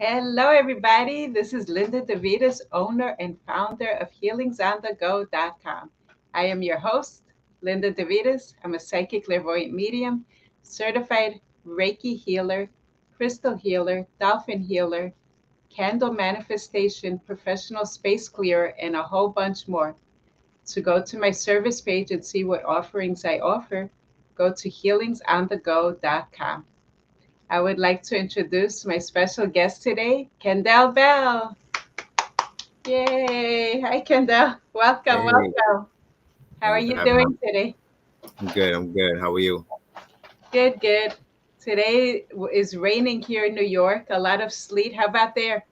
Hello, everybody. This is Linda DeVitas, owner and founder of healingsonthego.com. I am your host, Linda DeVitas. I'm a psychic clairvoyant medium, certified Reiki healer, crystal healer, dolphin healer, candle manifestation, professional space clearer, and a whole bunch more. To go to my service page and see what offerings I offer, go to healingsonthego.com. I would like to introduce my special guest today, Kendall Bell. Yay! Hi, Kendall. Welcome, Hey, welcome. How are thank you for you having me. doing today? I'm good. I'm good. How are you? Good, good. Today is raining here in New York. A lot of sleet. How about there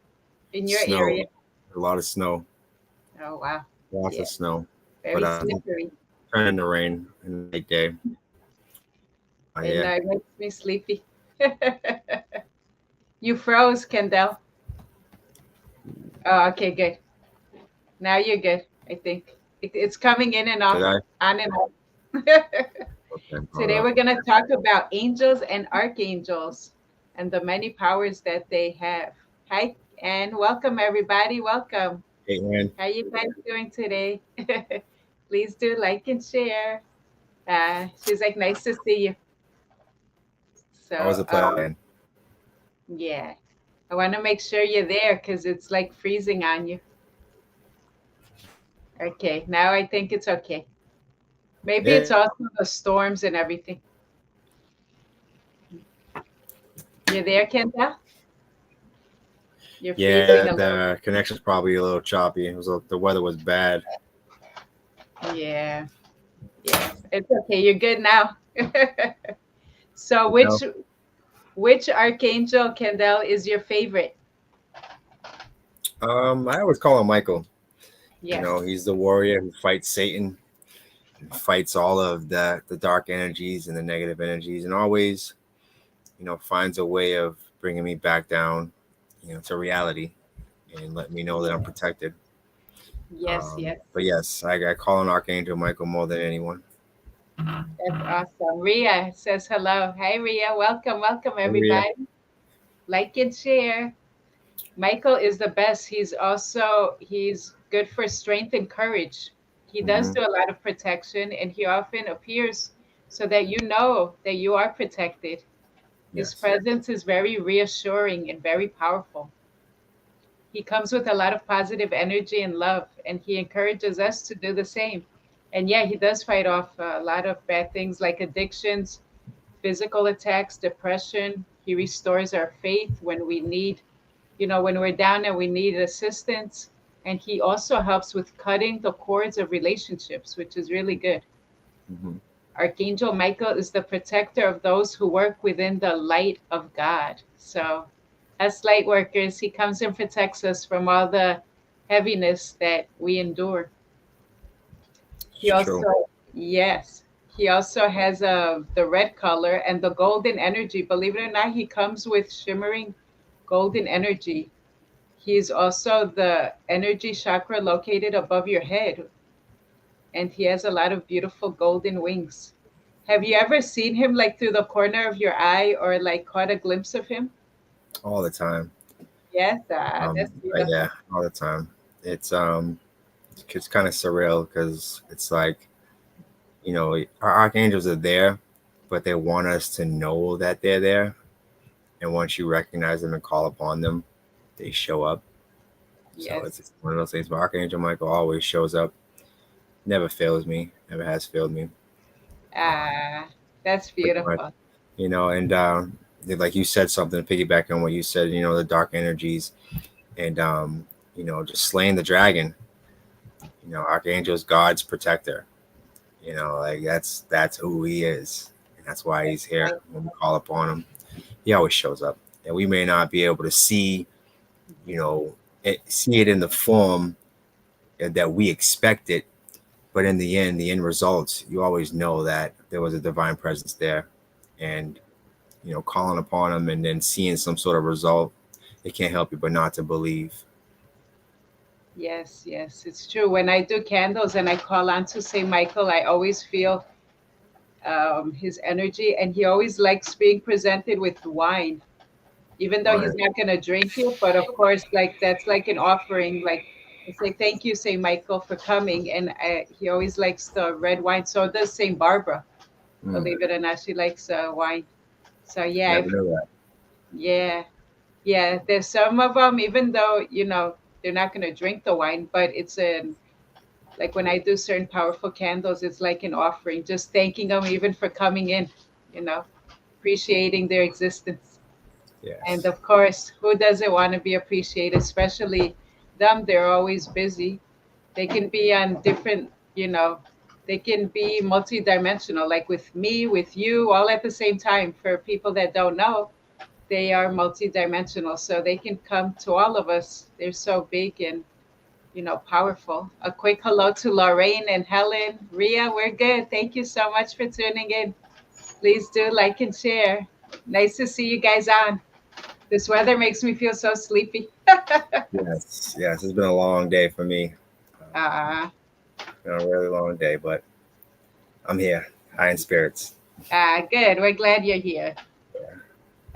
in your area? Snow. A lot of snow. Oh, wow. Lots Yeah, of snow. But very slippery. turn into rain in the late day. And Yeah. it makes me sleepy. You froze, Kendall. Oh, okay, good. Now you're good, I think. It's coming in and Did off, I? on and off. Okay. Hold Today on. we're going to talk about angels and archangels and the many powers that they have. Hi and welcome everybody. Welcome. Hey, man. How you guys doing today? Please do like and share. She's like, nice to see you. Always So a pleasure, man. yeah, I want to make sure you're there because it's like freezing on you. Okay, now I think it's okay. Maybe it's Yeah. also the storms and everything. You're there, Kenta? You're freezing Yeah. a little. The connection's probably a little choppy. The weather was bad. Yeah. Yes, it's okay. You're good now. So No. which archangel, Kendall, is your favorite? I always call him Michael. Yes. He's the warrior who fights Satan, fights all of the dark energies and the negative energies, and always, finds a way of bringing me back down, to reality and let me know that I'm Yeah. protected. Yes, yes. But yes, I call on Archangel Michael more than anyone. That's awesome. Ria says hello. Hi, Ria. Welcome, welcome, Hey, Maria. everybody. Like and share. Michael is the best. He's good for strength and courage. He does Hmm. do a lot of protection and he often appears so that you know that you are protected. His Yes. presence is very reassuring and very powerful. He comes with a lot of positive energy and love, and he encourages us to do the same. And yeah, he does fight off a lot of bad things like addictions, physical attacks, depression. He restores our faith when we need, when we're down and we need assistance. And he also helps with cutting the cords of relationships, which is really good. Hmm. Archangel Michael is the protector of those who work within the light of God. So, as light workers, he comes and protects us from all the heaviness that we endure. He It's true. also, yes, he also has the red color and the golden energy. Believe it or not, he comes with shimmering golden energy. He's also the energy chakra located above your head, and he has a lot of beautiful golden wings. Have you ever seen him like through the corner of your eye or like caught a glimpse of him? All the time. Yes, that's Yeah, beautiful. all the time. It's kind of surreal because it's like, our archangels are there, but they want us to know that they're there. And once you recognize them and call upon them, they show up. So Yes. it's one of those things. But Archangel Michael always shows up, never fails me, never has failed me. Ah, that's Pretty much, beautiful. and like you said something, piggybacking on what you said, the dark energies, and just slaying the dragon. Archangel's God's protector. Like that's who he is, and that's why he's here. Right. When we call upon him, he always shows up, and we may not be able to see, you know, see it in the form that we expect it, but in the end results, you always know that there was a divine presence there, and calling upon him and then seeing some sort of result, it can't help you but not to believe. Yes, yes, it's true. When I do candles and I call on to Saint Michael, I always feel his energy, and he always likes being presented with wine. even though he's Right. not going to drink it. But of course, like that's like an offering. Like I say, thank you, Saint Michael, for coming. And he always likes the red wine. So does Saint Barbara. Mm. Believe it or not, she likes wine. So yeah, Never knew that. yeah, yeah. There's some of them, even though they're not going to drink the wine, but it's an like when I do certain powerful candles, it's like an offering, just thanking them even for coming in, you know, appreciating their existence. And Yes. of course, who doesn't want to be appreciated, especially them? They're always busy. They can be on different, they can be multidimensional, like with me, with you, all at the same time. For people that don't know, they are multidimensional. So they can come to all of us. They're so big and powerful. A quick hello to Lorraine and Helen. Ria, we're good. Thank you so much for tuning in. Please do like and share. Nice to see you guys on. This weather makes me feel so sleepy. Yes. Yes. It's been a long day for me. uh, It's been a really long day, but I'm here, high in spirits. Good. We're glad you're here.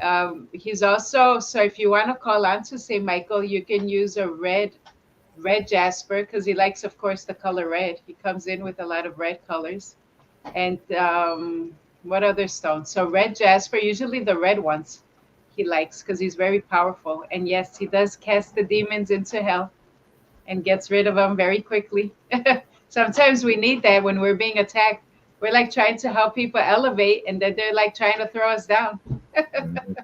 Yeah. He's also, so if you want to call on to say Michael, you can use a red jasper because he likes, of course, the color red. He comes in with a lot of red colors. And what other stones? So red jasper, usually the red ones he likes because he's very powerful. And yes, he does cast the demons into hell and gets rid of them very quickly. Sometimes we need that when we're being attacked. We're like trying to help people elevate, and then they're like trying to throw us down. Mhm.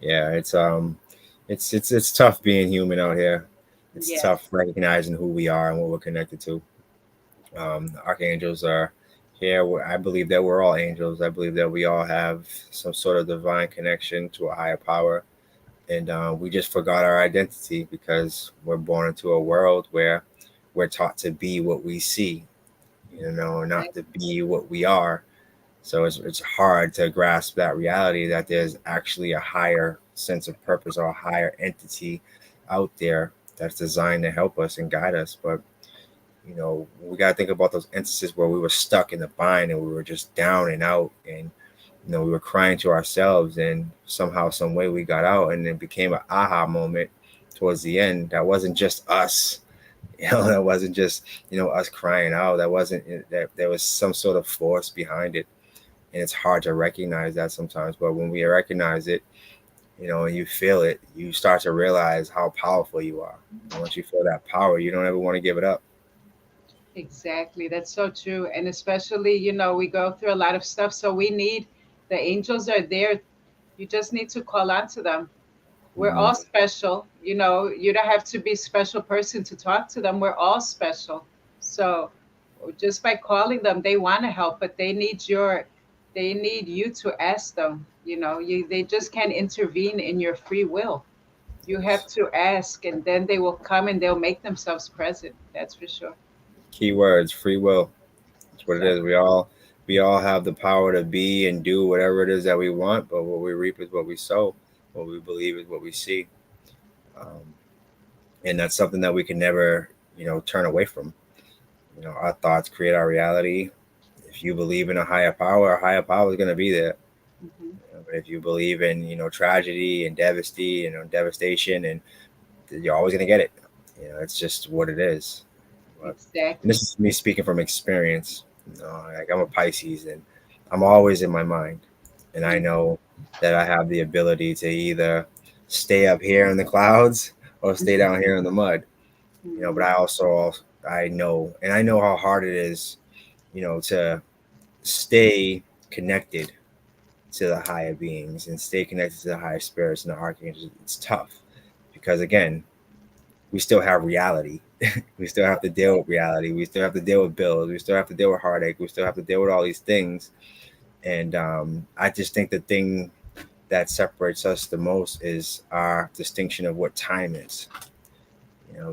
Yeah. It's tough being human out here. It's Yes, tough recognizing who we are and what we're connected to. The archangels are here. I believe that we're all angels. I believe that we all have some sort of divine connection to a higher power, and we just forgot our identity because we're born into a world where we're taught to be what we see, not to be what we are. So it's hard to grasp that reality that there's actually a higher sense of purpose or a higher entity out there that's designed to help us and guide us. But we got to think about those instances where we were stuck in the bind and we were just down and out, and we were crying to ourselves, and somehow, some way, we got out, and it became an aha moment towards the end. That wasn't just us. That wasn't just us crying out. That wasn't that. There was some sort of force behind it, and it's hard to recognize that sometimes. But when we recognize it, and you feel it, you start to realize how powerful you are. And once you feel that power, you don't ever want to give it up. exactly. That's so true. And especially, we go through a lot of stuff. So we need the angels are there. You just need to call on to them. We're Mhm. all special. You don't have to be a special person to talk to them. We're all special. So just by calling them, they want to help, but they need you to ask them. They just can't intervene in your free will. You have Yes. to ask, and then they will come and they'll make themselves present. That's for sure. Key words: free will. That's what it is. Exactly. We all have the power to be and do whatever it is that we want, but what we reap is what we sow. What we believe is what we see. Um, and that's something that we can never, turn away from. Our thoughts create our reality. If you believe in a higher power is going to be there. Hmm. But if you believe in, tragedy and devastation, and you're always going to get it. It's just what it is. But, and Exactly. this is me speaking from experience. Like, I'm a Pisces, and I'm always in my mind, and I know that I have the ability to either stay up here in the clouds or stay down here in the mud. But Mhm. I know how hard it is, to stay connected to the higher beings and stay connected to the higher spirits and the archangels. It's tough because, again, we still have reality. We still have to deal with reality. We still have to deal with bills. We still have to deal with heartache. We still have to deal with all these things. And I just think the thing that separates us the most is our distinction of what time is.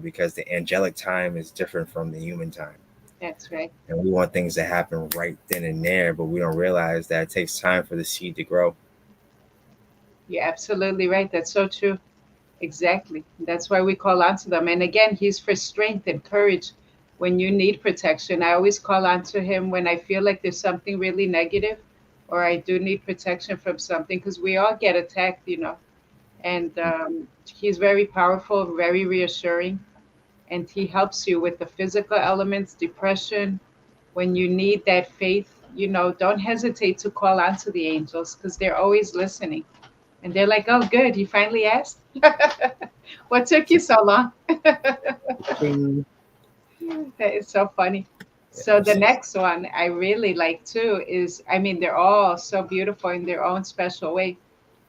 Because the angelic time is different from the human time. That's right. And we want things to happen right then and there, but we don't realize that it takes time for the seed to grow. You're absolutely right. That's so true. Exactly. That's why we call on to them. And again, he's for strength and courage when you need protection. I always call on to him when I feel like there's something really negative or I do need protection from something because we all get attacked. and he's very powerful, very reassuring, and he helps you with the physical elements, depression. When you need that faith, don't hesitate to call out to the angels because they're always listening. And they're like, oh, good, you finally asked? What took you so long? Ding. That is so funny. So the Yes. next one I really like too is, I mean, they're all so beautiful in their own special way.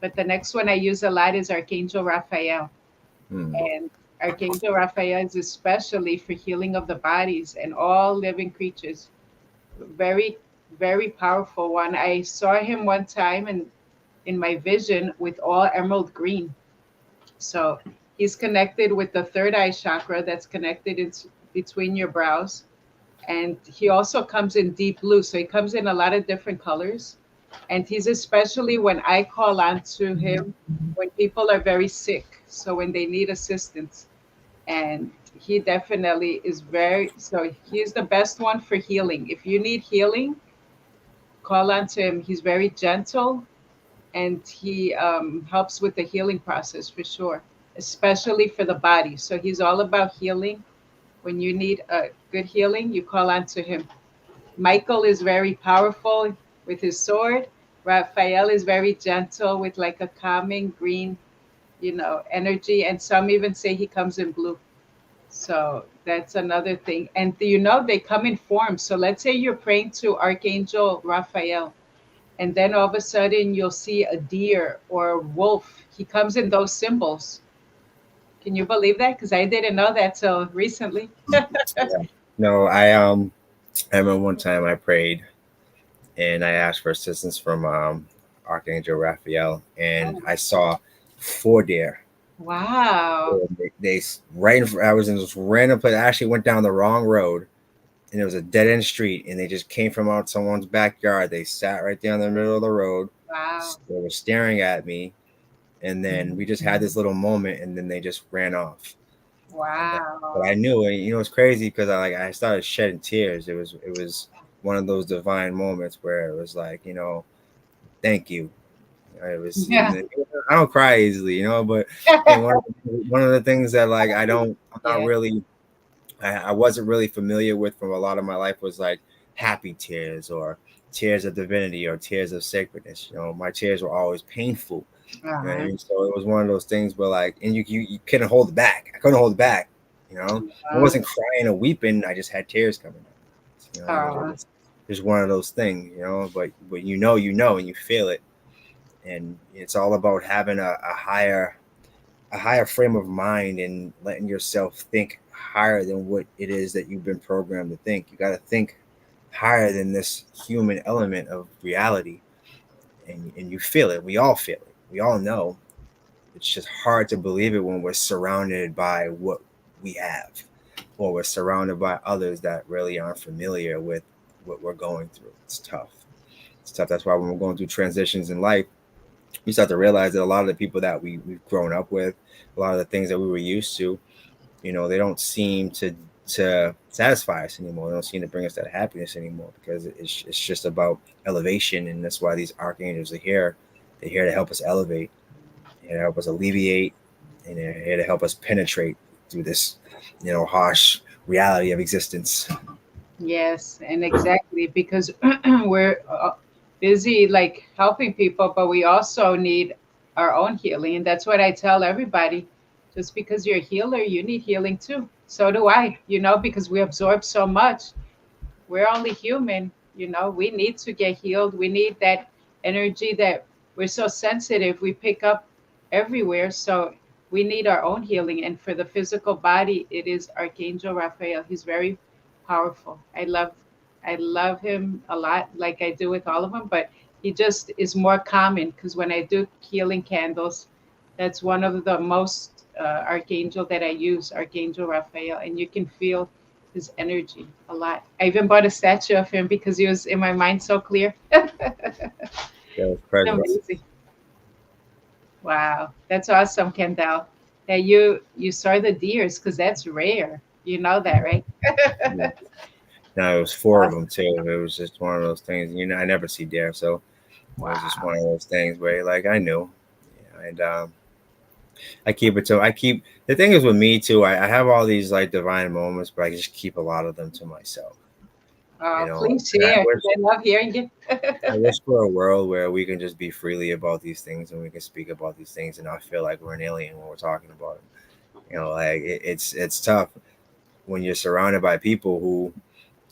But the next one I use a lot is Archangel Raphael. Hmm. And Archangel Raphael is especially for healing of the bodies and all living creatures. Very, very powerful one. I saw him one time in my vision with all emerald green. So he's connected with the third eye chakra that's connected between your brows. And he also comes in deep blue. So he comes in a lot of different colors. And he's especially when I call on to him when people are very sick. So when they need assistance. And he definitely is very, so he's the best one for healing. If you need healing, call on to him. He's very gentle and he helps with the healing process for sure, especially for the body. So he's all about healing. When you need a good healing, you call on to him. Michael is very powerful with his sword. Raphael is very gentle with like a calming green, energy. And some even say he comes in blue. So that's another thing. And they come in forms. So let's say you're praying to Archangel Raphael, and then all of a sudden you'll see a deer or a wolf. He comes in those symbols. Can you believe that? Because I didn't know that till recently. Yeah. No, I remember one time I prayed and I asked for assistance from Archangel Raphael, and Oh, I saw 4 deer. wow. They right in front, I was in this random place. I actually went down the wrong road, and it was a dead end street, and they just came from out someone's backyard. They sat right there in the middle of the road. Wow. They were staring at me, and then we just had this little moment, and then they just ran off. And but I Wow. knew, and it's crazy because I started shedding tears. It was one of those divine moments where it was like, thank you. It was, Yeah. I don't cry easily, but and one of the things that like I'm not Yeah. really, I wasn't really familiar with from a lot of my life was like happy tears or tears of divinity or tears of sacredness. My tears were always painful. You know what I Uh-huh. mean? So it was one of those things where like, and you couldn't hold it back. I couldn't hold it back. I Uh, wasn't crying or weeping. I just had tears coming out. It uh, was just one of those things. But and you feel it, and it's all about having a higher frame of mind and letting yourself think higher than what it is that you've been programmed to think. You got to think higher than this human element of reality, and you feel it. We all feel it. We all know. It's just hard to believe it when we're surrounded by what we have, or we're surrounded by others that really aren't familiar with what we're going through. It's tough. It's tough. That's why when we're going through transitions in life, you start to realize that a lot of the people that we've grown up with, a lot of the things that we were used to, they don't seem to satisfy us anymore. They don't seem to bring us that happiness anymore because it's just about elevation, and that's why these archangels are here. They're here to help us elevate, and help us alleviate, and they're here to help us penetrate through this, harsh reality of existence. yes, and exactly because we're busy like helping people, but we also need our own healing. And that's what I tell everybody. Just because you're a healer, you need healing too. So do I, because we absorb so much. We're only human, we need to get healed. We need that energy that we're so sensitive, we pick up everywhere. So we need our own healing. And for the physical body, it is Archangel Raphael. He's very powerful. I love him a lot, like I do with all of them, but he just is more common because when I do healing candles, that's one of the most archangel that I use, Archangel Raphael, and you can feel his energy a lot. I even bought a statue of him because he was in my mind so clear. Their presence. Amazing. Wow. That's awesome, Kendall. That you saw the deers because that's rare. You know that, right? Yeah. Now it was four of them Awesome. too. It was just one of those things. I never see dare, so it was just Wow. one of those things where like I knew, and I keep it to I keep the thing is with me too. I have all these like divine moments, but I just keep a lot of them to myself. You know, Please and share. I love hearing you. I wish for a world where we can just be freely about these things and we can speak about these things and not feel like we're an alien when we're talking about it. You know, like it's tough when you're surrounded by people who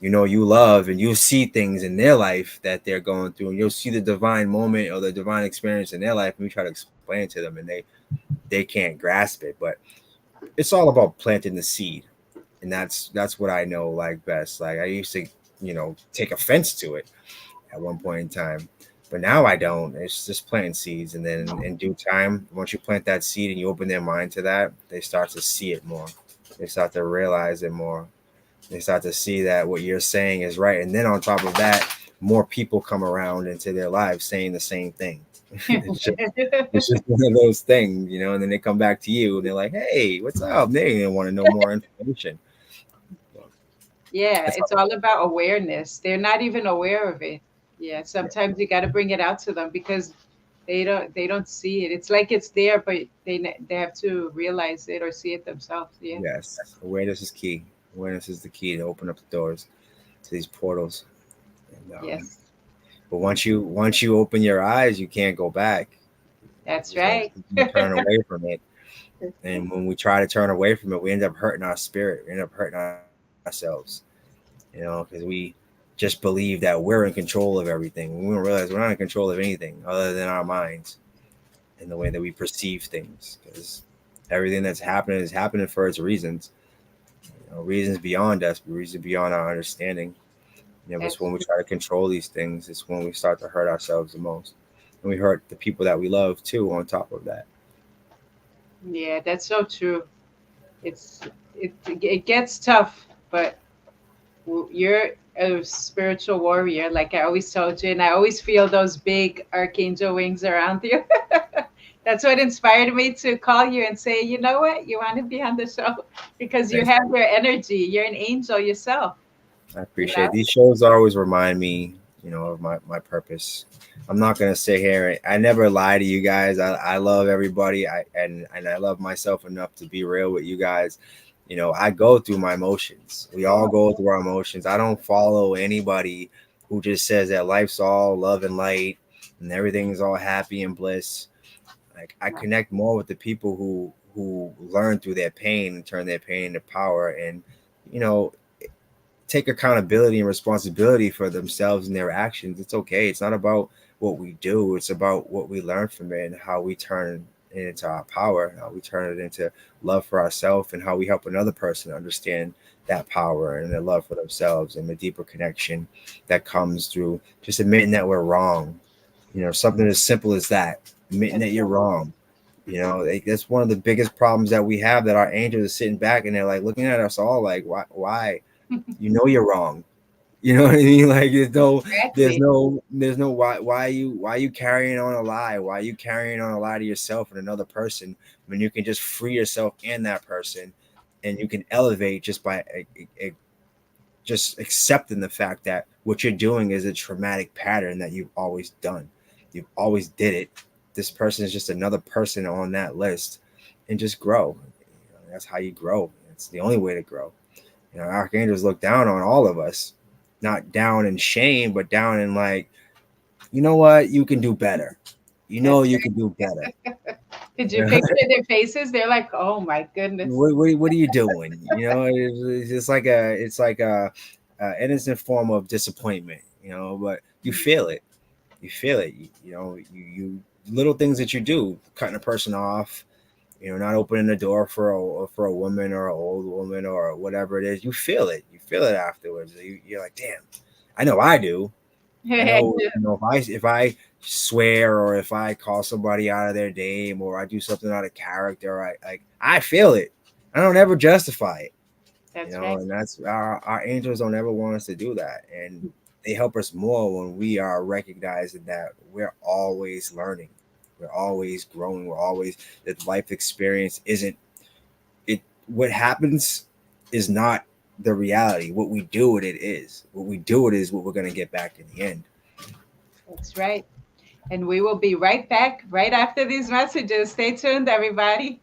you love, and you'll see things in their life that they're going through, and you'll see the divine moment or the divine experience in their life, and we try to explain it to them, and they can't grasp it. But it's all about planting the seed, and that's what I know like best. Like I used to take offense to it at one point in time, but now I don't. It's just planting seeds, and then in due time, once you plant that seed and you open their mind to that, they start to see it more. They start to realize it more. They start to see that what you're saying is right, and then on top of that, more people come around into their lives saying the same thing. it's just it's just one of those things, and then they come back to you and they're like, "Hey, what's up?" They want to know more information. So Yeah, that's how it's all about awareness. They're not even aware of it. Yeah, yeah. sometimes you got to bring it out to them because they don't see it. It's like it's there, but they have to realize it or see it themselves. Yeah. Yes, awareness is key. Awareness is the key to open up the doors to these portals. And Yes, but once you open your eyes, you can't go back. that's right. There's no turn away from it. And when we try to turn away from it, we end up hurting our spirit. We end up hurting ourselves, because we just believe that we're in control of everything. We don't realize we're not in control of anything other than our minds and the way that we perceive things. Because everything that's happening is happening for its reasons. Reasons beyond us, reasons beyond our understanding. It's That's when we try to control these things, it's when we start to hurt ourselves the most. And we hurt the people that we love too, on top of that. yeah, that's so true. It's it gets tough, but you're a spiritual warrior, like I always told you, and I always feel those big archangel wings around you. That's what inspired me to call you and say, you know what, you want to be on the show because you Thanks. have your energy. You're an angel yourself. I You appreciate it. know. These shows always remind me, of my purpose. I'm not gonna sit here. I never lie to you guys. I love everybody. And I love myself enough to be real with you guys. I go through my emotions. We all Oh, go through our emotions. I don't follow anybody who just says that life's all love and light and everything's all happy and bliss. Like I no, connect more with the people who learn through their pain and turn their pain into power, and you know take accountability and responsibility for themselves and their actions. It's okay. It's not about what we do. It's about what we learn from it and how we turn it into our power, how we turn it into love for ourselves, and how we help another person understand that power and their love for themselves and the deeper connection that comes through just admitting that we're wrong. Something as simple as that, admitting that that's you're right. wrong. That's one of the biggest problems that we have, that our angels are sitting back and they're like looking at us all like, why? You're wrong. You know what I mean? Like there's Exactly. no, there's no why you carrying on a lie? Why are you carrying on a lie to yourself and another person when you can just free yourself and that person, and you can elevate just by just accepting the fact that what you're doing is a traumatic pattern that you've always done. You've always did it. This person is just another person on that list, and just grow. That's how you grow. It's the only way to grow. Archangels look down on all of us, not down in shame, but down in like, you know what, you can do better. That's You right. can do better. Did you picture their faces? They're like, oh my goodness. What are you doing? It's like a innocent form of disappointment, but you feel it. You feel it. You little things that you do, cutting a person off, not opening the door for a woman or an old woman or whatever it is. You feel it. You feel it afterwards. You're like, damn. I know I do. I know, if I swear, or if I call somebody out of their name, or I do something out of character, I feel it. I don't ever justify it. That's right. And that's our angels don't ever want us to do that, and they help us more when we are recognizing that we're always learning, we're always growing, we're always that life experience isn't it. What happens is not the reality. What we do with it is. What we do with it is what we're gonna get back in the end. That's right. And we will be right back right after these messages. Stay tuned, everybody.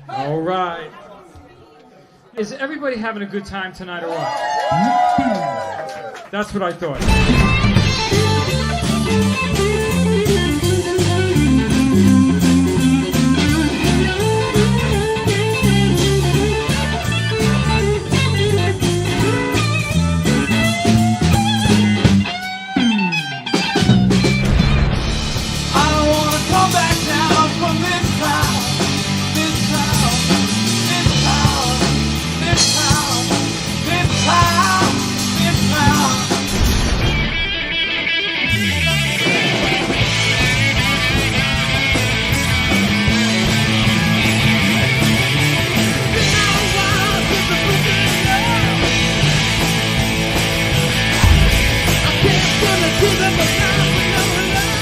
All right. Is everybody having a good time tonight or what? That's what I thought. I don't wanna come back down from this town, this town, this town, this town, this town, this town. I can't turn it to them, but now we know love.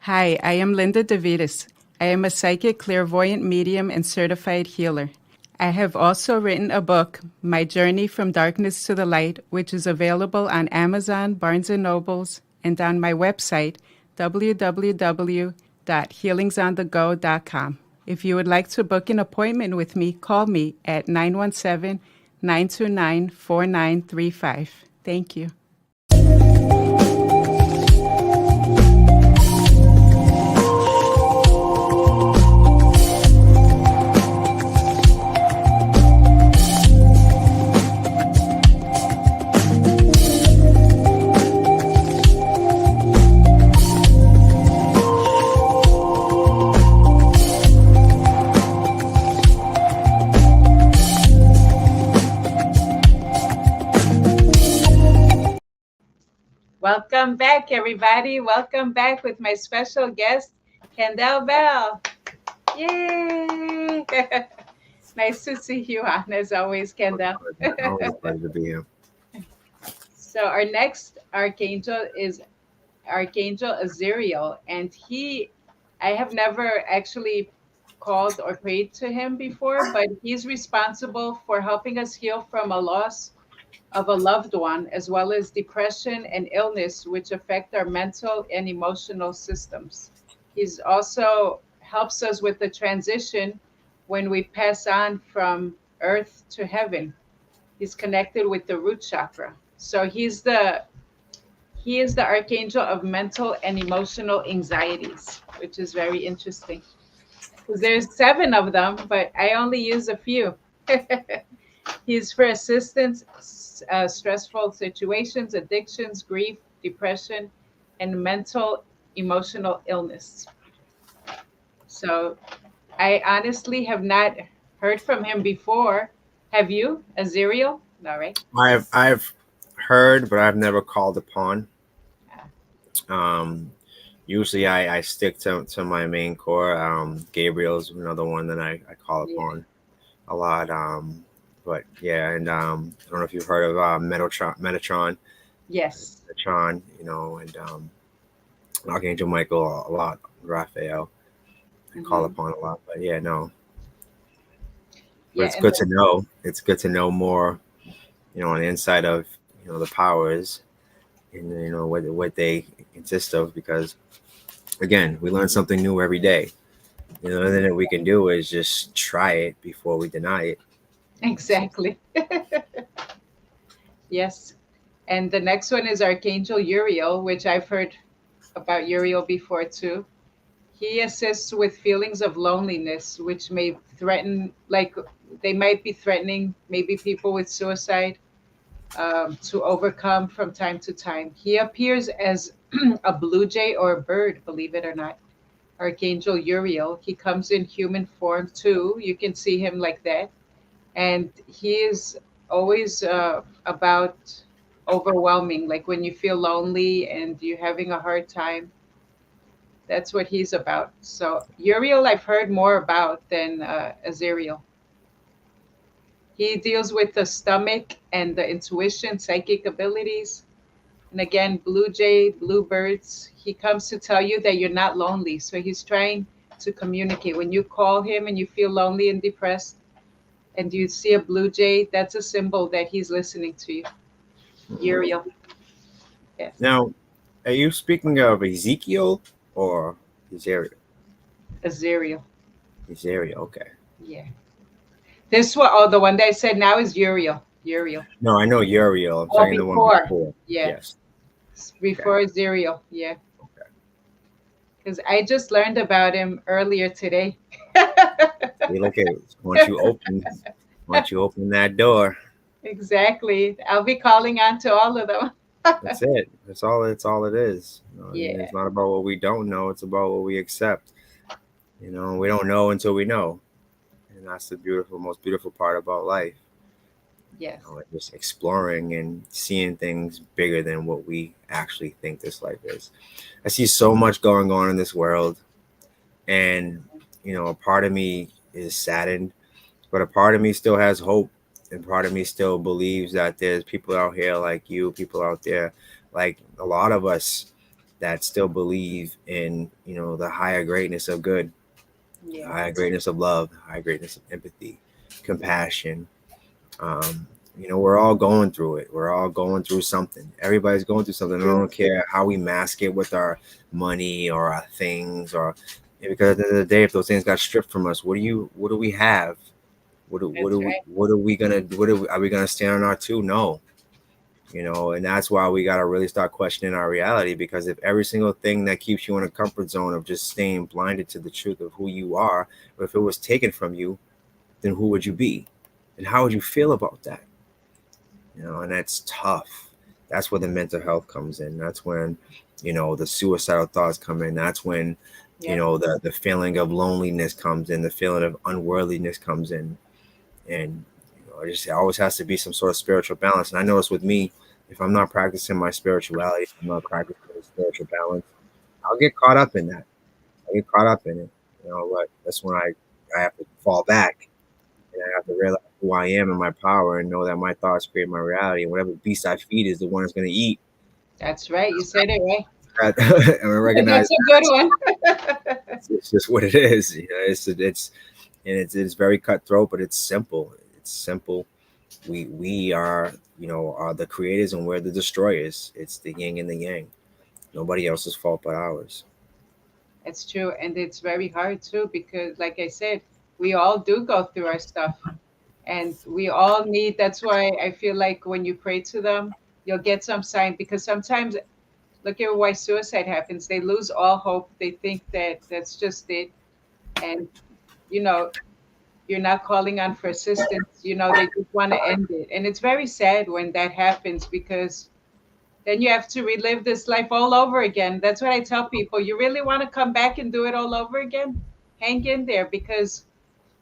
Hi, I am Linda DeVitis. I am a psychic, clairvoyant medium, and certified healer. I have also written a book, My Journey from Darkness to the Light, which is available on Amazon, Barnes & Nobles, and on my website, www.healingsonthego.com. If you would like to book an appointment with me, call me at 917-929-4935. Thank you. Welcome back, everybody. Welcome back with my special guest, Kendall Bell. Yay! Nice to see you on, as always, Kendall. Always a pleasure to be here. So our next archangel is Archangel Azariel, and I have never actually called or prayed to him before, but he's responsible for helping us heal from a loss of a loved one, as well as depression and illness, which affect our mental and emotional systems. He's also helps us with the transition when we pass on from earth to heaven. He's connected with the root chakra. So he is the archangel of mental and emotional anxieties, which is very interesting. Because there's 7 of them, but I only use a few. He's for assistance, stressful situations, addictions, grief, depression, and mental emotional illness. So I honestly have not heard from him before. Have you, Azariel? No, right? I've heard, but I've never called upon. Usually I stick to my main core. Gabriel's another one that I call Yeah. upon a lot. But yeah, and I don't know if you've heard of Metatron, Yes. Metatron, and Archangel Michael a lot, Raphael, I call Mhm. upon a lot. But yeah, no. But Yeah, it's and good to know. It's good to know more, on the inside of the powers and what they consist of, because again, we learn something new every day. Nothing that we can do is just try it before we deny it. exactly. Yes. And the next one is Archangel Uriel, which I've heard about Uriel before too. He assists with feelings of loneliness, which may threaten, like they might be threatening maybe people with suicide, to overcome from time to time. He appears as a blue jay or a bird, believe it or not. Archangel Uriel. He comes in human form too. You can see him like that. And he is always about overwhelming, like when you feel lonely and you're having a hard time. That's what he's about. So Uriel, I've heard more about than Azariel. He deals with the stomach and the intuition, psychic abilities. And again, blue jay, bluebirds, he comes to tell you that you're not lonely. So he's trying to communicate. When you call him and you feel lonely and depressed and you see a blue jay, that's a symbol that he's listening to you. Uriel. Yes. Now, are you speaking of Ezekiel or Azariel? Azariel. Azariel, okay. Yeah. This one, oh, the one that I said now is Uriel. Uriel. No, I know Uriel. I'm Oh, talking the one before. before. Yeah. Yes. Before Azariel. Yeah. Okay. Because I just learned about him earlier today. See, look at it. Once you open that door, Exactly. I'll be calling on to all of them. that's it. That's all it is. You know, Yeah. it's not about what we don't know, it's about what we accept. You know, we don't know until we know. And that's the most beautiful part about life. Yes. You know, just exploring and seeing things bigger than what we actually think this life is. I see so much going on in this world, and you know, a part of me is saddened, but a part of me still has hope, and part of me still believes that there's people out here like you, people out there like a lot of us that still believe in, you know, the higher greatness of good, Yeah. higher greatness of love, higher greatness of empathy, compassion. You know, we're all going through it. We're all going through something. Everybody's going through something. I don't care how we mask it with our money or our things, or because at the end of the day, if those things got stripped from us, what do we have? What are we gonna do? Are we gonna stand on our two? No. You know, and that's why we gotta really start questioning our reality, because if every single thing that keeps you in a comfort zone of just staying blinded to the truth of who you are, or if it was taken from you, then who would you be? And how would you feel about that? You know, and that's tough. That's where the mental health comes in. That's when, you know, the suicidal thoughts come in. That's when, you know, the feeling of loneliness comes in, the feeling of unworthiness comes in. And, you know, it always has to be some sort of spiritual balance. And I notice with me, if I'm not practicing my spirituality, if I'm not practicing spiritual balance, I'll get caught up in that. I get caught up in it. You know, but that's when I have to fall back, and I have to realize who I am and my power, and know that my thoughts create my reality. And whatever beast I feed is the one that's going to eat. That's right. You said it right. And I recognize That's a good one. it's just what it is. You know, it's very cutthroat, but it's simple. It's simple. We are, you know, are the creators, and we're the destroyers. It's the yin and the yang. Nobody else's fault but ours. It's true. And it's very hard too, because like I said, we all do go through our stuff. And we all need, that's why I feel like when you pray to them, you'll get some sign, because sometimes look at why suicide happens. They lose all hope. They think that that's just it. And, you know, you're not calling on for assistance. You know, they just want to end it. And it's very sad when that happens, because then you have to relive this life all over again. That's what I tell people. You really want to come back and do it all over again? Hang in there, because,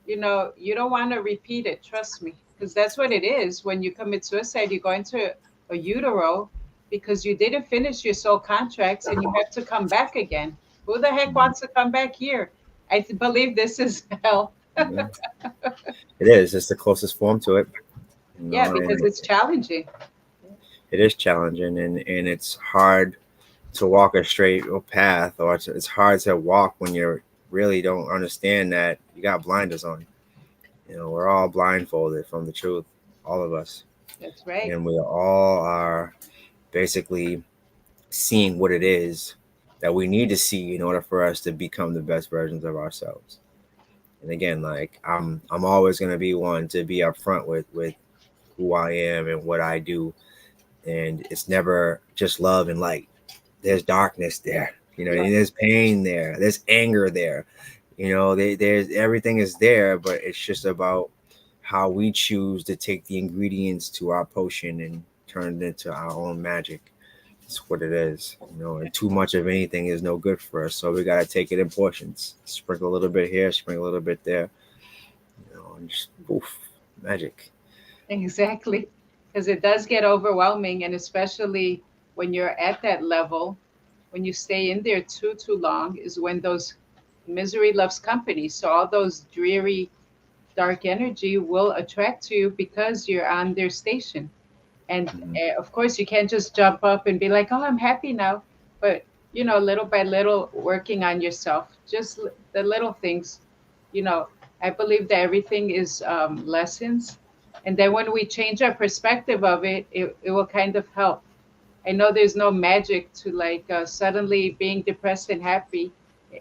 you know, you don't want to repeat it. Trust me, because that's what it is. When you commit suicide, you go into a utero because you didn't finish your soul contracts and you have to come back again. Who the heck wants to come back here? Believe this is hell. Yeah. It is. It's the closest form to it. You know, Yeah, because it's challenging. it is challenging, and it's hard to walk a straight path, or it's hard to walk when you really don't understand that you got blinders on. You know, we're all blindfolded from the truth, all of us. That's right. And we all are basically seeing what it is that we need to see in order for us to become the best versions of ourselves. And again, like I'm always going to be one to be upfront with who I am and what I do. And it's never just love and light. There's darkness there, you know, and there's pain there, there's anger there, you know, there's everything is there, but it's just about how we choose to take the ingredients to our potion and turn it into our own magic. It's what it is, you know, and too much of anything is no good for us. So we got to take it in portions, sprinkle a little bit here, sprinkle a little bit there, you know, and just poof, magic. Exactly. Because it does get overwhelming. And especially when you're at that level, when you stay in there too long, is when those misery loves company. So all those dreary, dark energy will attract you because you're on their station. And Mhm. of course, you can't just jump up and be like, oh, I'm happy now. But, little by little, working on yourself, just the little things, you know, I believe that everything is lessons. And then when we change our perspective of it, it will kind of help. I know there's no magic to like suddenly being depressed and happy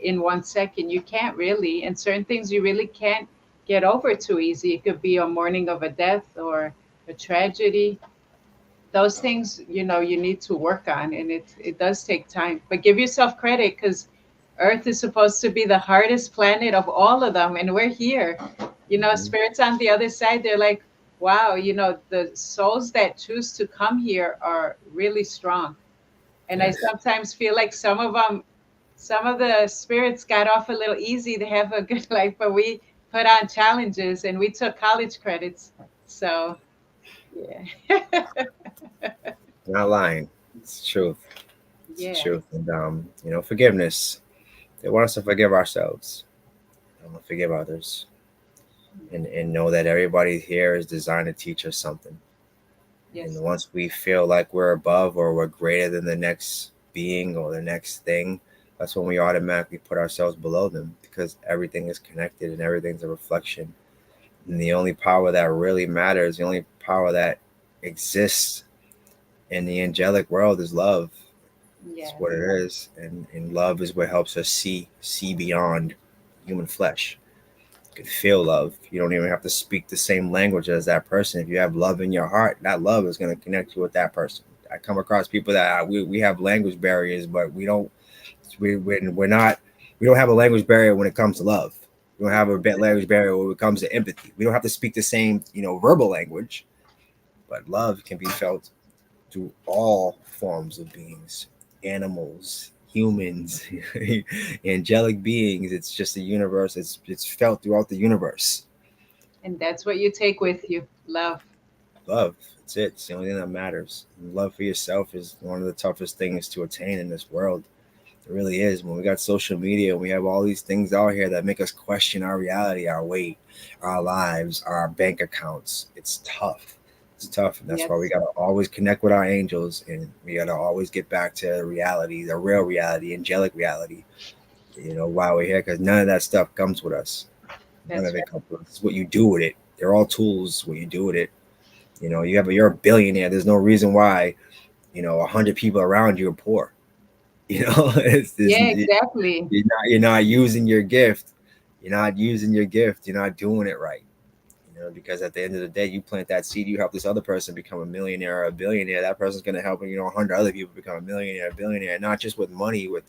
in 1 second. You can't really, and certain things you really can't get over too easy. It could be a mourning of a death or a tragedy. Those things, you need to work on, and it does take time. But give yourself credit because Earth is supposed to be the hardest planet of all of them, and we're here. Mhm. Spirits on the other side, they're like, wow, the souls that choose to come here are really strong. And I Yes. sometimes feel like some of the spirits got off a little easy to have a good life, but we put on challenges and we took college credits. So, yeah. Not lying. It's the truth. It's the Yeah. truth. And forgiveness. They want us to forgive ourselves. Forgive others. And know that everybody here is designed to teach us something. And Yes. once we feel like we're above or we're greater than the next being or the next thing, that's when we automatically put ourselves below them because everything is connected and everything's a reflection. And the only power that really matters, the only power that exists in the angelic world is love. It's what Yes. it is. And love is what helps us see beyond human flesh. You can feel love. You don't even have to speak the same language as that person. If you have love in your heart, that love is going to connect you with that person. I come across people that we have language barriers, but we don't we're not we don't have a language barrier when it comes to love. We don't have a language barrier when it comes to empathy. We don't have to speak the same verbal language, but love can be felt through all forms of beings, animals, humans, angelic beings. It's just a universe. It's felt throughout the universe. And that's what you take with you, love. Love. It's it. It's the only thing that matters. And love for yourself is one of the toughest things to attain in this world. It really is. When we got social media and we have all these things out here that make us question our reality, our weight, our lives, our bank accounts, it's tough. It's tough. And that's why we Yes. got to always connect with our angels and we got to always get back to reality, the real reality, angelic reality, while we're here, because none of that stuff comes with us. None That's of right. it comes with us. It's what you do with it. They're all tools, what you do with it. You're a billionaire. There's no reason why, 100 people around you are poor. It's Yeah, exactly. you're not using your gift. You're not using your gift. You're not doing it right. Because at the end of the day, you plant that seed, you help this other person become a millionaire or a billionaire. That person's going to help 100 other people become a millionaire, a billionaire, not just with money, with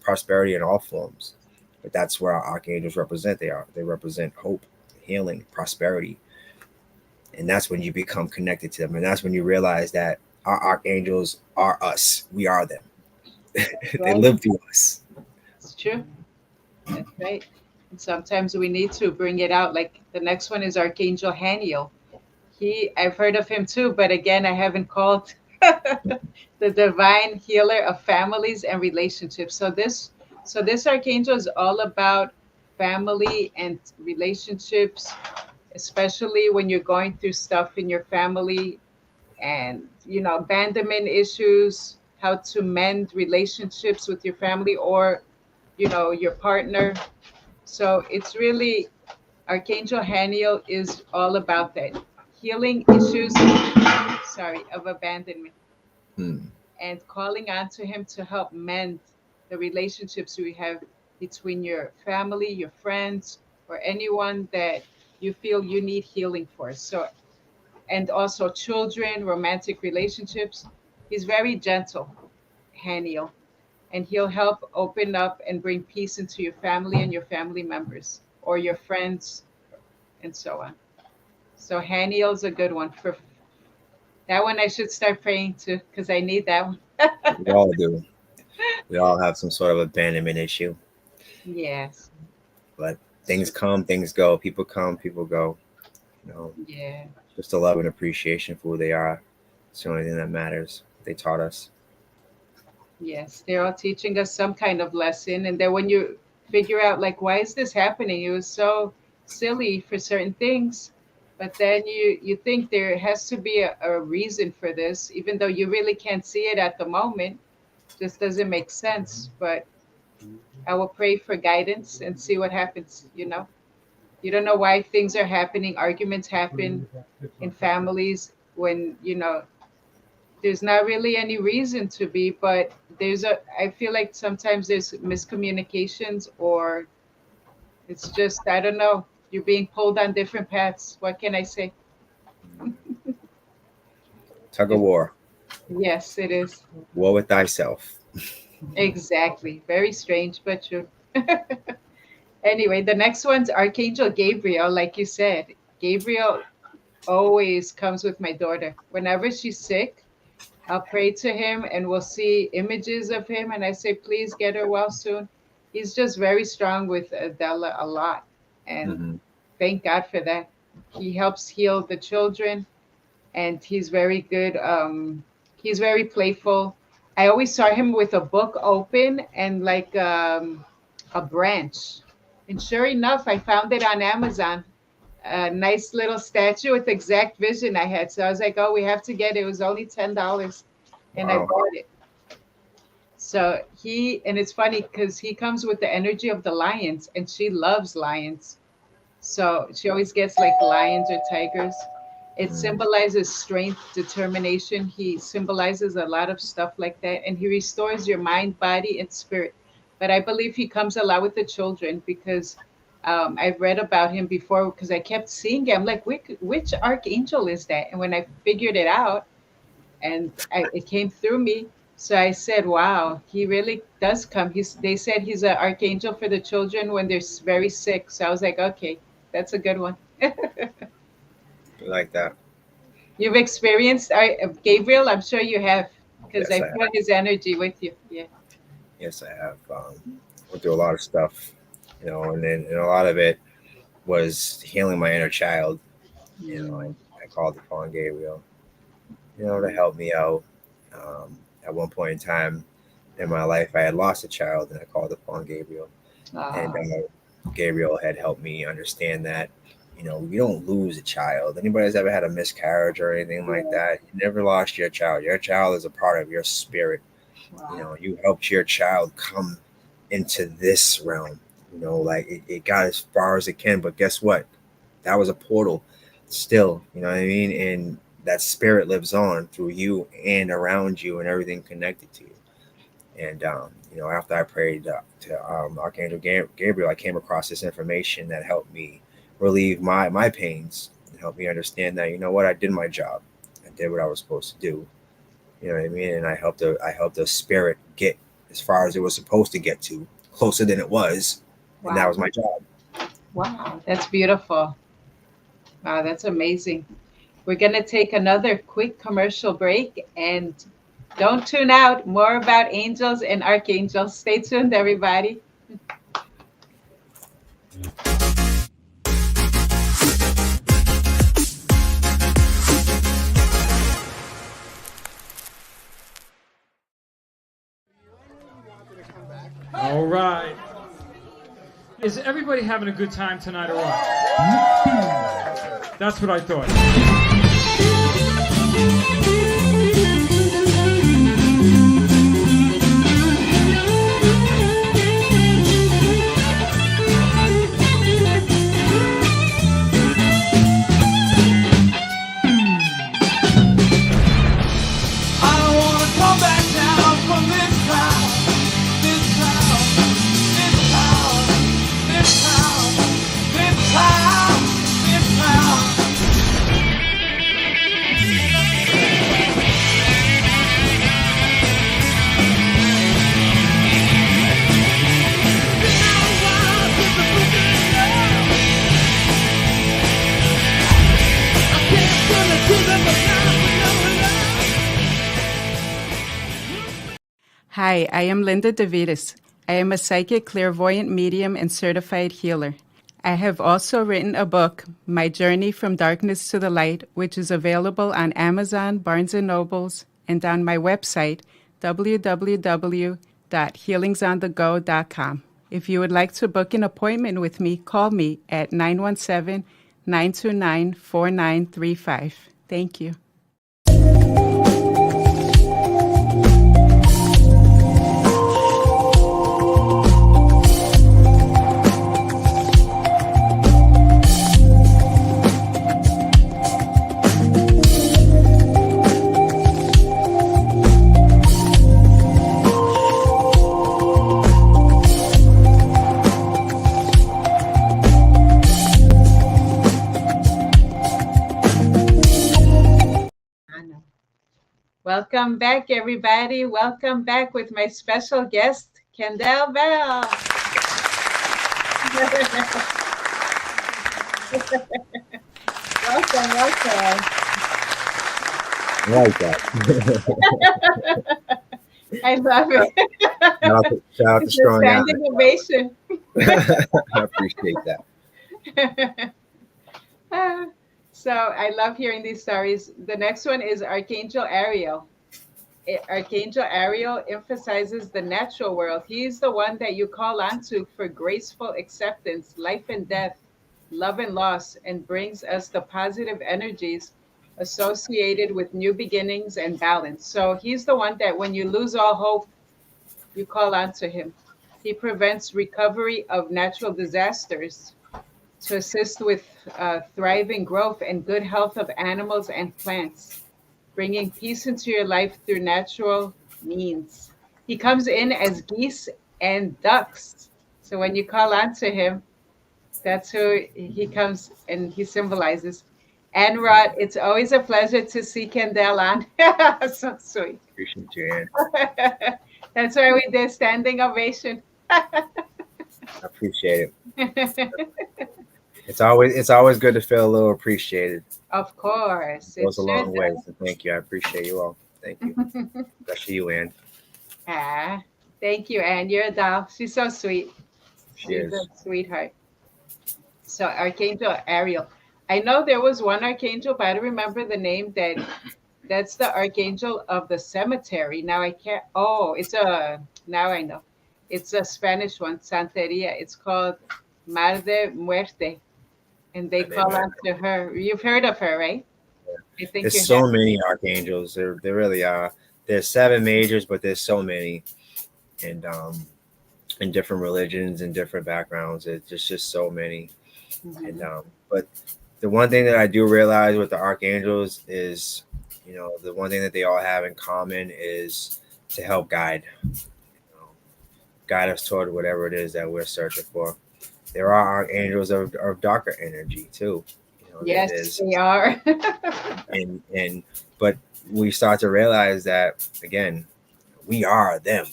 prosperity in all forms. But that's where our archangels represent. They represent hope, healing, prosperity, and that's when you become connected to them, and that's when you realize that our archangels are us. We are them. That's They right. live through us. It's true. That's right. And sometimes we need to bring it out. Like the next one is Archangel Haniel. I've heard of him too, but again, I haven't called the divine healer of families and relationships. So this archangel is all about family and relationships, especially when you're going through stuff in your family and abandonment issues, how to mend relationships with your family or your partner. So it's really Archangel Haniel is all about that, healing issues, sorry, of abandonment, Hmm. and calling on to him to help mend the relationships we have between your family, your friends, or anyone that you feel you need healing for. So, and also children, romantic relationships. He's very gentle, Haniel, and he'll help open up and bring peace into your family and your family members or your friends and so on. So Haniel's a good one for that one. I should start praying to because I need that one. We all do. We all have some sort of abandonment issue, Yes. but things come, things go. People come, people go. You know, Yeah. just a love and appreciation for who they are. It's the only thing that matters. They taught us. Yes. They're all teaching us some kind of lesson. And then when you figure out, like, why is this happening? It was so silly for certain things. But then you think there has to be a reason for this, even though you really can't see it at the moment. Just doesn't make sense. But I will pray for guidance and see what happens. You don't know why things are happening. Arguments happen in families when there's not really any reason to be, but I feel like sometimes there's miscommunications, or it's just, I don't know, you're being pulled on different paths. What can I say? Tug of war. Yes, it is. War with thyself. Exactly. Very strange, but true. Anyway, the next one's Archangel Gabriel. Like you said, Gabriel always comes with my daughter. Whenever she's sick, I'll pray to him and we'll see images of him. And I say, please get her well soon. He's just very strong with Adela a lot. And Mm-hmm. thank God for that. He helps heal the children, and he's very good. He's very playful. I always saw him with a book open and like a branch. And sure enough, I found it on Amazon. A nice little statue with the exact vision I had. So I was like, oh, we have to get it. It was only $10. And I Wow. bought it. So and it's funny because he comes with the energy of the lions, and she loves lions. So she always gets like lions or tigers. It Mm. symbolizes strength, determination. He symbolizes a lot of stuff like that. And he restores your mind, body, and spirit. But I believe he comes a lot with the children because I've read about him before because I kept seeing him. I'm like, which archangel is that? And when I figured it out, it came through me. So I said, wow, he really does come. They said he's an archangel for the children when they're very sick. So I was like, okay, that's a good one. Like that. You've experienced Gabriel? I'm sure you have, because Yes, I I have. feel his energy with you. Yeah. Yes, I have. Went through a lot of stuff, and a lot of it was healing my inner child. I called upon Gabriel, to help me out. At one point in time in my life, I had lost a child, and I called upon Gabriel, and Gabriel had helped me understand that, you don't lose a child. Anybody that's ever had a miscarriage or anything like that, you never lost your child. Your child is a part of your spirit. Wow. You helped your child come into this realm. Like it got as far as it can, but guess what? That was a portal still, you know what I mean? And that spirit lives on through you and around you and everything connected to you. And, after I prayed to Archangel Gabriel, I came across this information that helped me relieve my pains and helped me understand that, I did my job. I did what I was supposed to do. You know what I mean? And I helped the spirit get as far as it was supposed to get to, closer than it was. And that Wow. was my job. Wow. That's beautiful. Wow, that's amazing. We're going to take another quick commercial break, and don't tune out. More about angels and archangels. Stay tuned, everybody. All right. Is everybody having a good time tonight or what? That's what I thought. I don't wanna come back down from this cloud, this cloud, this cloud, this cloud, this cloud, this cloud. Hi, I am Linda DeVitis. I am a psychic, clairvoyant medium, and certified healer. I have also written a book, My Journey from Darkness to the Light, which is available on Amazon, Barnes & Nobles, and on my website, www.healingsonthego.com. If you would like to book an appointment with me, call me at 917 929-4935. Thank you. Welcome back, everybody. Welcome back with my special guest, Kendall Bell. Welcome. I like that. I love it. Shout out to It's a Strong Guy. standing ovation. I appreciate that. So I love hearing these stories. The next one is Archangel Ariel. Archangel Ariel emphasizes the natural world. He's the one that you call onto for graceful acceptance, life and death, love and loss, and brings us the positive energies associated with new beginnings and balance. So he's the one that when you lose all hope, you call onto him. He prevents recovery of natural disasters to assist with thriving growth and good health of animals and plants, bringing peace into your life through natural means. He comes in as geese and ducks. So when you call on to him, that's who he comes and he symbolizes. And Rod, it's always a pleasure to see Kendall on. So sweet. Appreciate you, Ann. That's why we did standing ovation. I appreciate it. It's always good to feel a little appreciated. Of course. It goes a long way. So thank you. I appreciate you all. Thank you. Especially you, Ann. Thank you, Ann. You're a doll. She's so sweet. She's a sweetheart. So Archangel Ariel. I know there was one archangel, but I don't remember the name. That's the archangel of the cemetery. Now I can't. Oh, now I know. It's a Spanish one, Santeria. It's called Mar de Muerte. And they call on to her. You've heard of her, right? I think there's so many archangels. There really are. There's 7 majors, but there's so many, and in different religions and different backgrounds. It's just so many. Mm-hmm. And but the one thing that I do realize with the archangels is, the one thing that they all have in common is to help guide us toward whatever it is that we're searching for. There are archangels of darker energy too. Yes, they are. But we start to realize that again, we are them.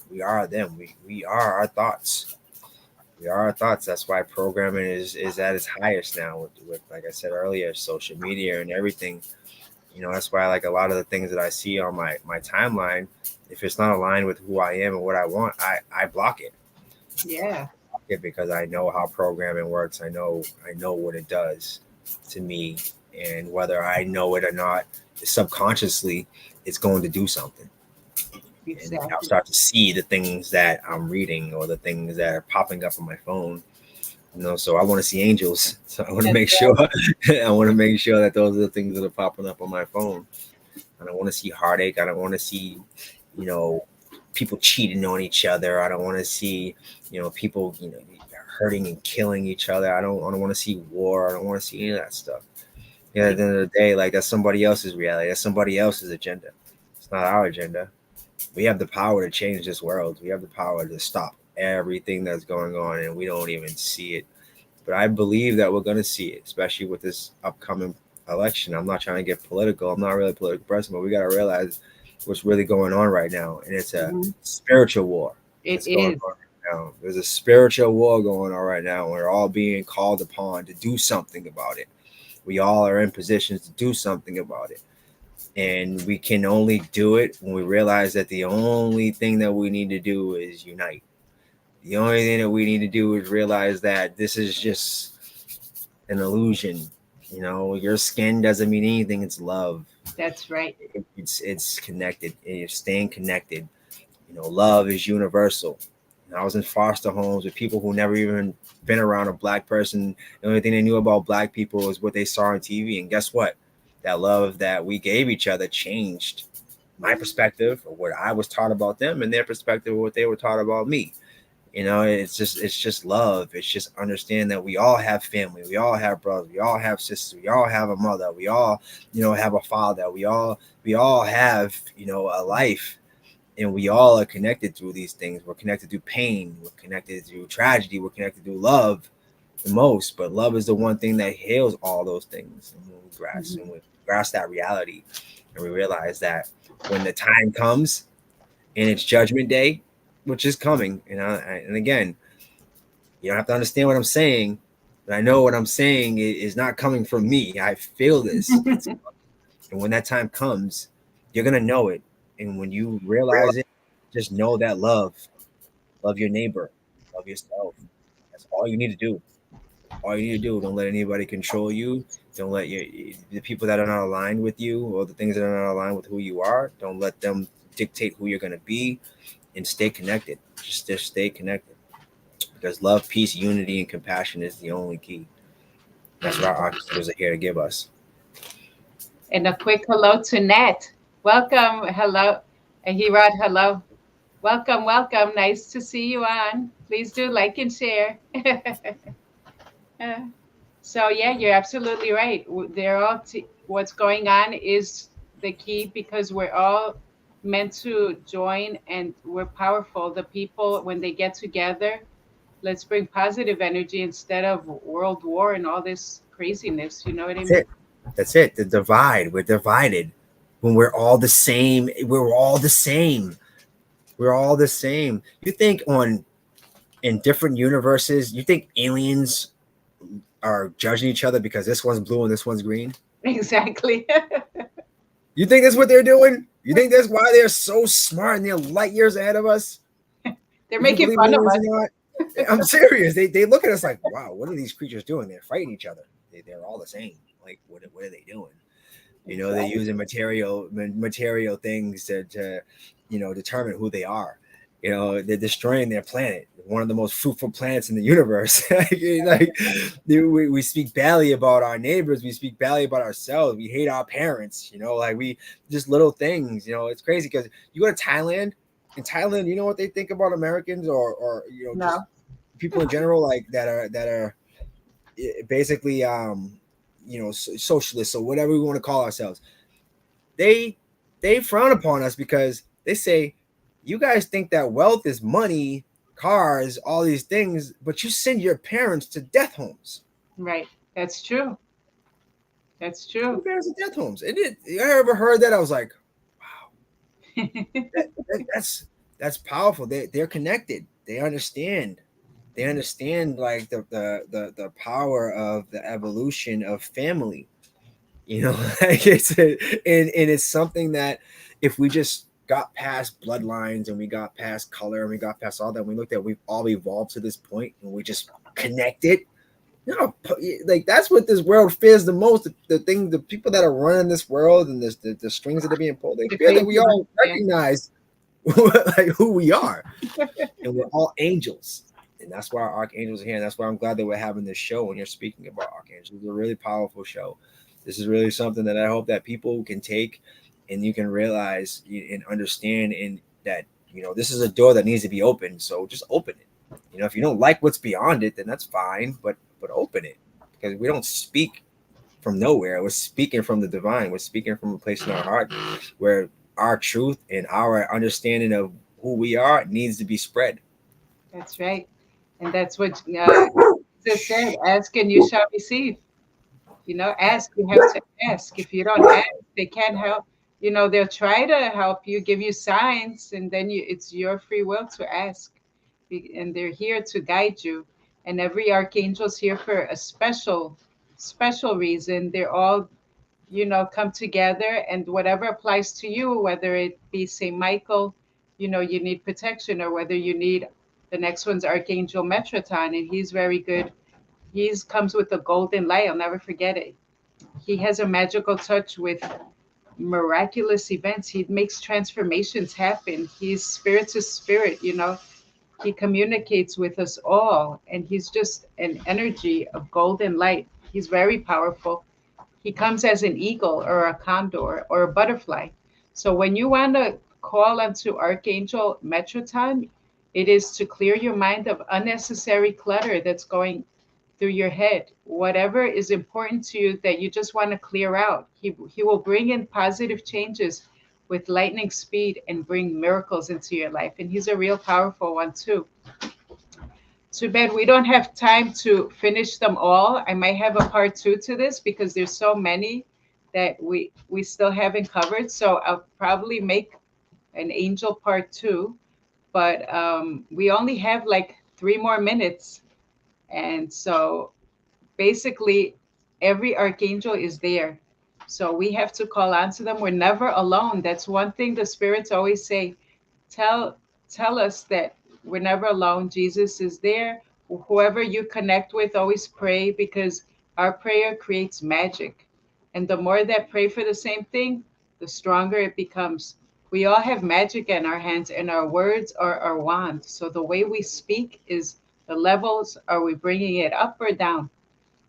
We are them. We are our thoughts. We are our thoughts. That's why programming is at its highest now with like I said earlier, social media and everything. That's why like a lot of the things that I see on my timeline, if it's not aligned with who I am and what I want, I block it. Yeah. Because I know how programming works. I know what it does to me, and whether I know it or not, subconsciously it's going to do something. Exactly. And I'll start to see the things that I'm reading or the things that are popping up on my phone. So I want to see angels. So I want to make sure that those are the things that are popping up on my phone. I don't want to see heartache. I don't want to see, people cheating on each other. I don't want to see, people, hurting and killing each other. I don't want to see war. I don't want to see any of that stuff. At the end of the day, like that's somebody else's reality. That's somebody else's agenda. It's not our agenda. We have the power to change this world. We have the power to stop everything that's going on, and we don't even see it. But I believe that we're going to see it, especially with this upcoming election. I'm not trying to get political. I'm not really a political person, but we got to realize what's really going on right now, and it's a spiritual war. It is. Now. There's a spiritual war going on right now. We're all being called upon to do something about it. We all are in positions to do something about it. And we can only do it when we realize that the only thing that we need to do is unite. The only thing that we need to do is realize that this is just an illusion. Your skin doesn't mean anything. It's love. That's right. It's connected. And you're staying connected. Love is universal. I was in foster homes with people who never even been around a black person. The only thing they knew about black people was what they saw on TV. And guess what? That love that we gave each other changed my perspective of what I was taught about them and their perspective of what they were taught about me. It's just love. It's just understand that we all have family. We all have brothers. We all have sisters. We all have a mother. We all, have a father. We all have, a life, and we all are connected through these things. We're connected through pain. We're connected through tragedy. We're connected through love the most. But love is the one thing that heals all those things. And when we grasp that reality, and we realize that when the time comes and it's Judgment Day, which is coming, and again, you don't have to understand what I'm saying, but I know what I'm saying is not coming from me. I feel this. And when that time comes, you're going to know it. And when you realize it, just know that love your neighbor, love yourself. That's all you need to do. All you need to do. Don't let anybody control you. Don't let the people that are not aligned with you, or the things that are not aligned with who you are, don't let them dictate who you're going to be, and stay connected. Just stay connected, because love, peace, unity, and compassion is the only key. That's what our archangels are here to give us. And a quick hello to Nat. Welcome. Hello. And he wrote hello. Welcome. Nice to see you on. Please do like and share. So yeah, you're absolutely right. They're all what's going on is the key, because we're all meant to join, and we're powerful. The people, when they get together, let's bring positive energy instead of world war and all this craziness. You know what I mean? That's it. The divide. We're divided when we're all the same. We're all the same. You think in different universes, you think aliens are judging each other because this one's blue and this one's green? Exactly. You think that's what they're doing? You think that's why they're so smart and they're light years ahead of us? They're making fun of us. I'm serious. They look at us like, wow, what are these creatures doing? They're fighting each other. They're all the same. Like, what are they doing? They're using material things to determine who they are. They're destroying their planet, one of the most fruitful planets in the universe. We speak badly about our neighbors. We speak badly about ourselves. We hate our parents. We just little things. It's crazy, because you go to Thailand. In Thailand, you know what they think about Americans, or No. just people in general, like that are basically socialists, or whatever we want to call ourselves. They frown upon us because they say, you guys think that wealth is money, cars, all these things, but you send your parents to death homes. Right. That's true. Your parents to death homes. I ever heard that? I was like, wow. That's powerful. They're connected. They understand. Like the power of the evolution of family. It's something that if we just got past bloodlines, and we got past color, and we got past all that, we looked at, we've all evolved to this point, and we just connected. Like, that's what this world fears the most. The people that are running this world, and the strings that are being pulled, they fear that we all recognize like who we are, and we're all angels. And that's why our archangels are here. And that's why I'm glad that we're having this show. When you're speaking about archangels, it's a really powerful show. This is really something that I hope that people can take, and you can realize and understand, and that this is a door that needs to be opened. So just open it. If you don't like what's beyond it, then that's fine. But open it, because we don't speak from nowhere. We're speaking from the divine. We're speaking from a place in our heart where our truth and our understanding of who we are needs to be spread. That's right. And that's what Jesus said, ask and you shall receive. Ask, you have to ask. If you don't ask, they can't help. They'll try to help you, give you signs, and then it's your free will to ask. And they're here to guide you. And every archangel's here for a special reason. They're all, come together, and whatever applies to you, whether it be St. Michael, you need protection, or whether you need, the next one's Archangel Metatron, and he's very good. He comes with a golden light. I'll never forget it. He has a magical touch with miraculous events. He makes transformations happen. He's spirit to spirit, He communicates with us all, and he's just an energy of golden light. He's very powerful. He comes as an eagle or a condor or a butterfly. So when you want to call onto Archangel Metroton, it is to clear your mind of unnecessary clutter that's going through your head. Whatever is important to you that you just want to clear out, he will bring in positive changes with lightning speed and bring miracles into your life. And he's a real powerful one too. Too bad we don't have time to finish them all. I might have a part two to this because there's so many that we still haven't covered. So I'll probably make an angel part two. But we only have like 3 more minutes, and so basically every archangel is there. So we have to call on to them. We're never alone. That's one thing the spirits always say. Tell tell us that we're never alone. Jesus is there. Whoever you connect with, always pray, because our prayer creates magic. And the more that pray for the same thing, the stronger it becomes. We all have magic in our hands, and our words are our wand. So the way we speak is the levels. Are we bringing it up or down?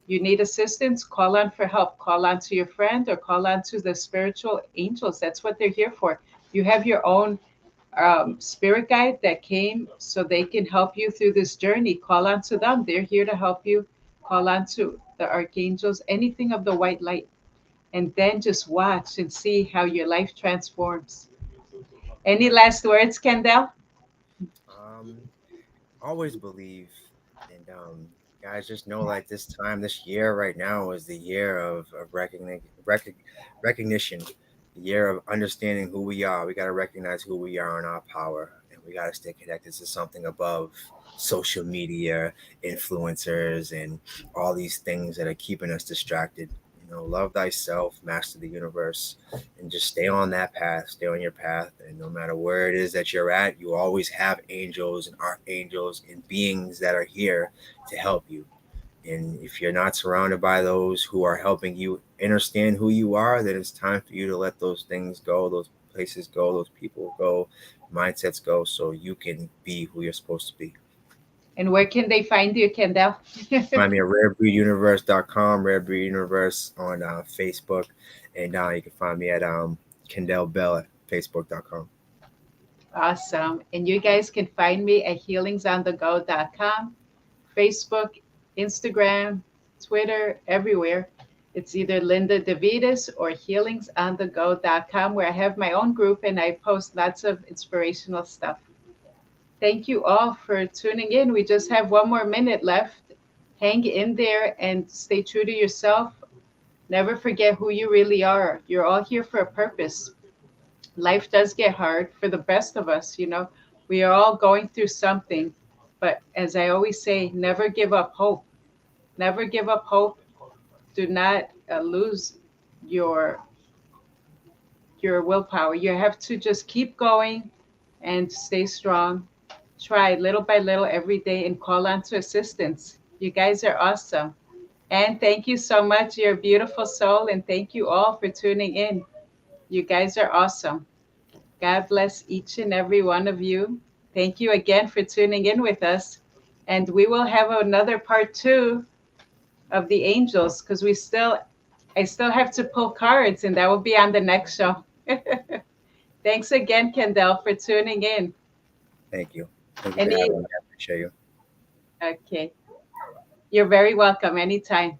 You need assistance, call on for help. Call on to your friend or call on to the spiritual angels. That's what they're here for. You have your own spirit guide that came so they can help you through this journey. Call on to them. They're here to help you. Call on to the archangels, anything of the white light. And then just watch and see how your life transforms. Any last words, Kendall? Um, always believe, and guys, just know like this time, this year right now is the year of recognition, the year of understanding who we are. We got to recognize who we are and our power, and we got to stay connected to something above social media, influencers, and all these things that are keeping us distracted. Love thyself, master the universe, and just stay on that path, stay on your path. And no matter where it is that you're at, you always have angels and archangels and beings that are here to help you. And if you're not surrounded by those who are helping you understand who you are, then it's time for you to let those things go, those places go, those people go, mindsets go, so you can be who you're supposed to be. And where can they find you, Kendall? Find me at rarebreeduniverse.com, Rare Breed Universe on Facebook. And you can find me at Kendall Bell at facebook.com. Awesome. And you guys can find me at healingsonthego.com, Facebook, Instagram, Twitter, everywhere. It's either Linda DeVitas or healingsonthego.com, where I have my own group and I post lots of inspirational stuff. Thank you all for tuning in. We just have 1 more minute left. Hang in there and stay true to yourself. Never forget who you really are. You're all here for a purpose. Life does get hard for the best of us. We are all going through something. But as I always say, never give up hope. Never give up hope. Do not lose your willpower. You have to just keep going and stay strong. Try little by little every day and call on to assistance. You guys are awesome. And thank you so much. You're a beautiful soul. And thank you all for tuning in. You guys are awesome. God bless each and every one of you. Thank you again for tuning in with us. And we will have another part two of the angels, because I still have to pull cards, and that will be on the next show. Thanks again, Kendall, for tuning in. Thank you. Thank you for having me. I appreciate you. Okay. You're very welcome anytime.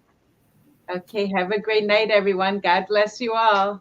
Okay. Have a great night, everyone. God bless you all.